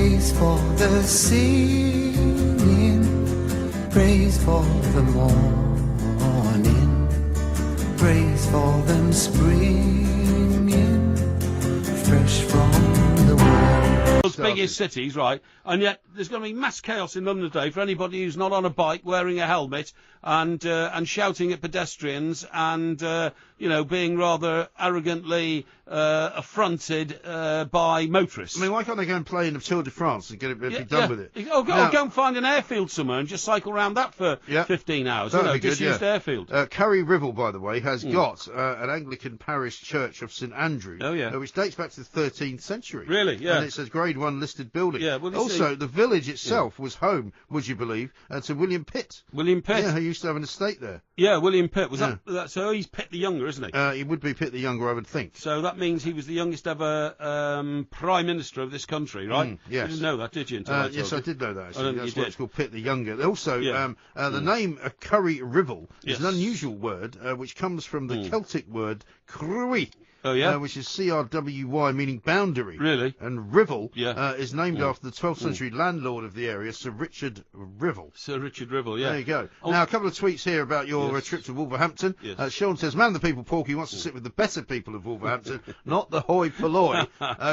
Praise for the singing, praise for the morning, praise for them springing fresh from the world. World's biggest cities, right? And yet there's going to be mass chaos in London today for anybody who's not on a bike, wearing a helmet, and shouting at pedestrians, and being rather arrogantly affronted by motorists. I mean, why can't they go and play in the Tour de France and be done with it? Go and find an airfield somewhere and just cycle around that for 15 hours. That'd be good, disused airfield. Curry Ribble, by the way, has got an Anglican parish church of St Andrew, which dates back to the 13th century. Really? Yeah. And it's a Grade 1 listed building. Yeah. Well, also, the village itself was home, would you believe, to William Pitt. William Pitt? Yeah, who used to have an estate there. Yeah, William Pitt. Was that? So he's Pitt the Younger, isn't he? He would be Pitt the Younger, I would think. So that means he was the youngest ever Prime Minister of this country, right? Yes. You didn't know that, did you? Yes, I did know that, actually. That's why it's called Pitt the Younger. Also, the name Curry Ribble is an unusual word, which comes from the Celtic word crwy. Oh, yeah? Which is C-R-W-Y, meaning boundary. Really? And Ribble is named after the 12th century landlord of the area, Sir Richard Ribble. Sir Richard Ribble, yeah. There you go. Now, a couple of tweets here about your trip to Wolverhampton. Yes. Sean says, man, the people Porky wants to sit with the better people of Wolverhampton, not the hoi polloi.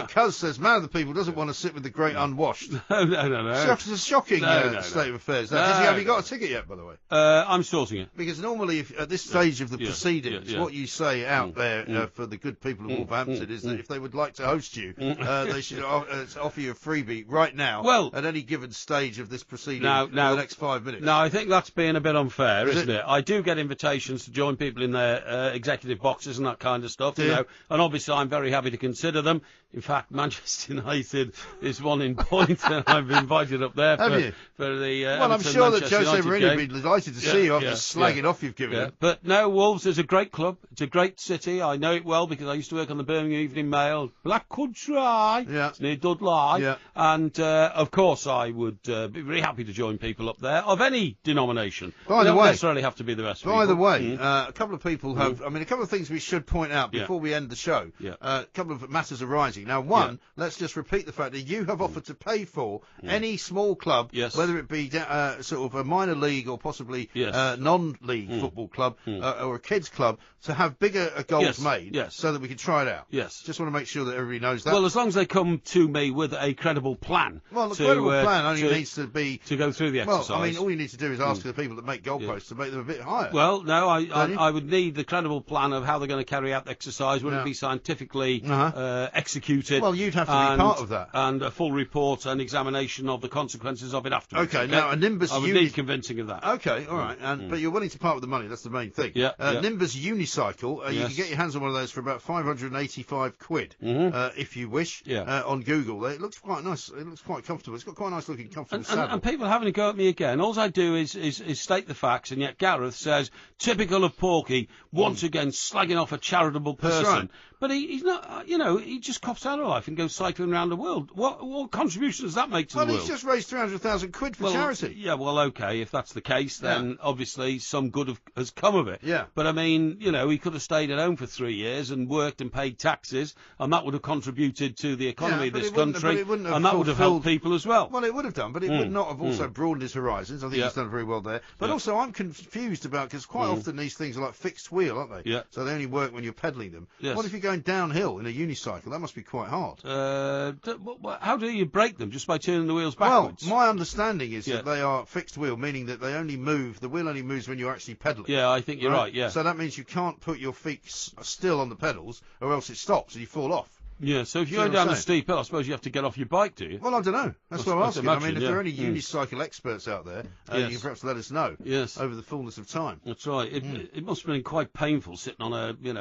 Cuz says, man, the people doesn't want to sit with the great unwashed. No. It's a shocking state of affairs. Have you got a ticket yet, by the way? I'm sorting it. Because normally, at this stage of the proceedings, what you say out there for the good people of Wolverhampton is that if they would like to host you, they should offer you a freebie right now at any given stage of this proceeding for the next 5 minutes. No, I think that's being a bit unfair, isn't it? I do get invitations to join people in their executive boxes and that kind of stuff, and obviously I'm very happy to consider them. In fact, Manchester United is one in point, and I've been invited up there for the well, I'm sure that Jose Mourinho would be delighted to see you after slagging off you've given him. But no, Wolves is a great club. It's a great city. I know it well because I used to work on the Birmingham Evening Mail. Black Country, it's near Dudley. And, of course, I would be very happy to join people up there of any denomination. By the way, don't necessarily have to be the best people. By the way, a couple of people have, a couple of things we should point out before we end the show. A couple of matters arising. Now, one, let's just repeat the fact that you have offered to pay for any small club, whether it be sort of a minor league or possibly non-league football club or a kids club, to have bigger goals made so that we can try it out. Yes. Just want to make sure that everybody knows that. Well, as long as they come to me with a credible plan. Well, the credible plan only needs to be... To go through the exercise. Well, I mean, all you need to do is ask the people that make goalposts to make them a bit higher. Well, no, I would need the credible plan of how they're going to carry out the exercise. Would it be scientifically executed? Well, you'd have to be part of that. And a full report and examination of the consequences of it afterwards. Okay, now a Nimbus... I would need convincing of that. Okay, all right. But you're willing to part with the money, that's the main thing. Nimbus Unicycle, you can get your hands on one of those for about 585 quid, if you wish, on Google. It looks quite nice. It looks quite comfortable. It's got quite a nice looking comfortable saddle. And people having a go at me again. All I do is state the facts, and yet Gareth says, typical of Porky, once again slagging off a charitable person. That's right. But he's not, he just cops out of life and goes cycling around the world. What contribution does that make to the world? Well, he's just raised 300,000 quid for charity. Yeah, well, okay, if that's the case, then obviously some good has come of it. Yeah. But, I mean, he could have stayed at home for 3 years and worked and paid taxes, and that would have contributed to the economy of this country, and that would have helped people as well. Well, it would have done, but it would not have also broadened his horizons. I think he's done very well there. But also, I'm confused about, because quite often these things are like fixed wheel, aren't they? Yeah. So they only work when you're pedalling them. Yes. What if you're going downhill in a unicycle? That must be quite hard. How do you brake them? Just by turning the wheels backwards? Well, my understanding is that they are fixed wheel, meaning that they only move, the wheel only moves when you're actually pedalling. Yeah, I think you're right, yeah. So that means you can't put your feet still on the pedals, or else it stops and you fall off. Yeah, so if you're going down a steep hill, I suppose you have to get off your bike, do you? Well, I don't know. That's what I'm asking. I mean, if there are any unicycle experts out there, you can perhaps let us know over the fullness of time. That's right. It must have been quite painful sitting on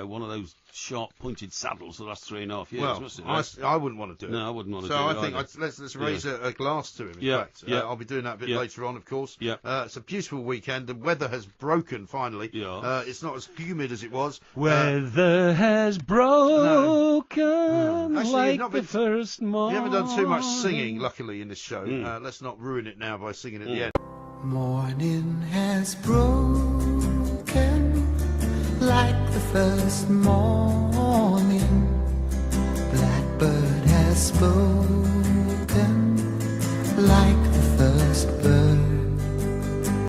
one of those sharp pointed saddles the last 3.5 years, well, must it? I wouldn't want to do it. No, I wouldn't want to do it. So I think let's raise a glass to him, in fact. I'll be doing that a bit later on, of course. It's a beautiful weekend. The weather has broken, finally. It's not as humid as it was. Weather has broken like the first morning. You haven't done too much singing, luckily, in this show. Let's not ruin it now by singing at the end. Morning has broken like the first morning. Blackbird has spoken